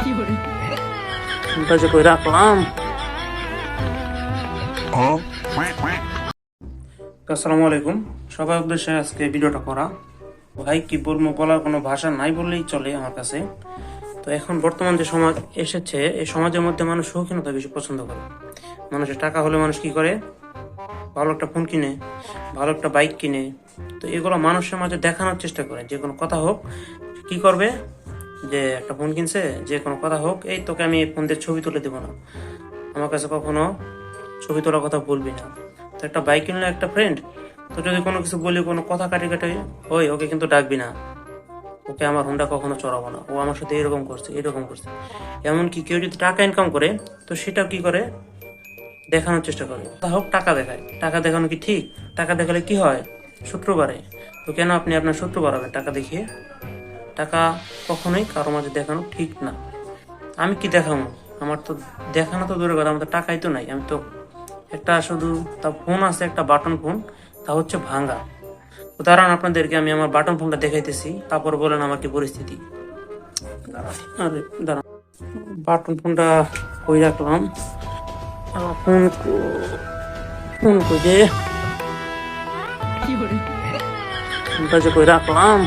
ফোনটা যে কই রাখলাম। আসসালামু আলাইকুম, সবার উদ্দেশ্যে আজকে ভিডিওটা করা। ভাই কি বলবো, বলার কোনো ভাষা নাই বললেই চলে আমার কাছে। তো এখন বর্তমান যে সমাজ এসেছে, এই সমাজের মধ্যে মানুষ শৌখিনতা বেশি পছন্দ করে। মানুষের টাকা হলে মানুষ কি করে, ভালো একটা ফোন কিনে, ভালো একটা বাইক কিনে। তো এগুলো মানুষের মাঝে দেখানোর চেষ্টা করে, যে কোনো কথা হোক কি করবে, যে একটা ফোন কিনছে, যে কোনো কথা হোক, এই তোকে আমি এই ফোন দিয়ে ছবি তুলে দেবো না, আমার কাছে কখনো ছবি তোলার কথা বলবি না। তো একটা বাইক কিনলে একটা ফ্রেন্ড, তো যদি কোনো কিছু বলি, কোনো কথা কাটি কাটি, ওই ওকে কিন্তু ডাকবি না, ওকে আমার হোন্ডা কখনো চড়াবো না, ও আমার সাথে এরকম করছে এরকম করছে। এমনকি কেউ যদি টাকা ইনকাম করে, তো সেটা কি করে, দেখানোর চেষ্টা করে। তা হোক টাকা দেখায়, টাকা দেখানো কি ঠিক? টাকা দেখালে কি হয়, শত্রু বাড়ে। তো কেন আপনি আপনার শত্রু বাড়াবেন টাকা দেখিয়ে? টাকা কখনোই কারো মাঝে দেখানো ঠিক না। আমি কি দেখাবো? আমার তো দেখানো তো দূরের কথা, আমার তো টাকাই তো নাই। আমি তো একটা শুধু তা ফোন আছে, একটা বাটন ফোন, তা হচ্ছে ভাঙা। উদাহরণ আপনাদেরকে আমি আমার বাটন ফোনটা দেখাইতেছি, তারপর বলেন আমার কি পরিস্থিতি। আরে দাঁড়ান, বাটন ফোনটা কই রাখলাম, ফোন ফোন কই যে, ফোনটা যে কই রাখলাম,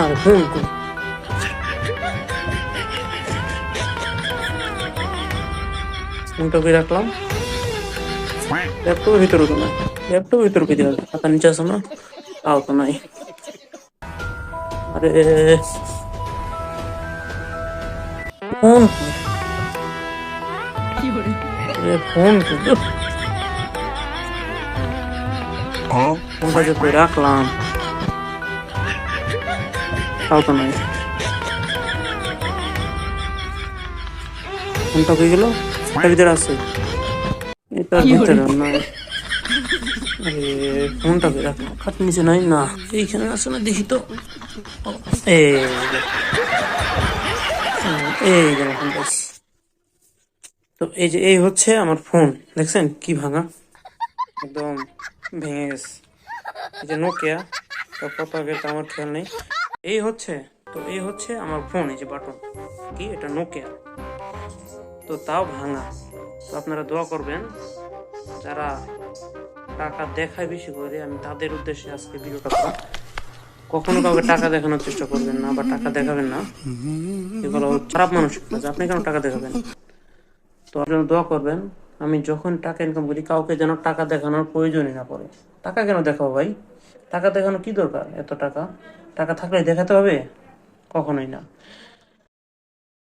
আরে ফোন কই, ফোনটা কই রাখলাম, ল্যাপটপের ভিতরে তো না, ল্যাপটপের ভিতরে কই দেওয়া খাতা নিচে আছে না, তাও তো নাই। আরে ফোন ফোন ফোনটা যে কই রাখলাম, তাও তো নাই। ফোনটা কই গেল? এটার ভিতরে আছে, এটার ভিতরে নাই। আরে ফোনটা কই রাখলাম, খাট নিচে নাই না, এইখানে আছে না, দেখি তো। এই যে, এই যে আমার ফোনটা আছে। তো এই যে এই হচ্ছে আমার ফোন, দেখছেন কি ভাঙা, একদম ভেঙে গেছে। এই যে নোকিয়া, তো কত আগে তো আমার খেয়াল নেই। এই হচ্ছে, তো এই হচ্ছে আমার ফোন, এই যে বাটন কি, এটা নোকিয়া, তো তাও ভাঙা। তো আপনারা দোয়া করবেন, যারা টাকা দেখায় বেশি করে, আমি তাদের উদ্দেশ্যে আজকে ভিডিওটা করা। কখনো কাউকে টাকা দেখানোর চেষ্টা করবেন না, বা টাকা দেখাবেন না, এগুলো খারাপ মানুষের কাজ। আপনি কেন টাকা দেখাবেন? তো আপনারা দোয়া করবেন, আমি যখন টাকা ইনকাম করি, কাউকে যেন টাকা দেখানোর প্রয়োজনই না পড়ে। টাকা কেন দেখাবো ভাই? টাকা দেখানো কি দরকার? এত টাকা, টাকা থাকলে দেখাতে হবে? কখনোই না।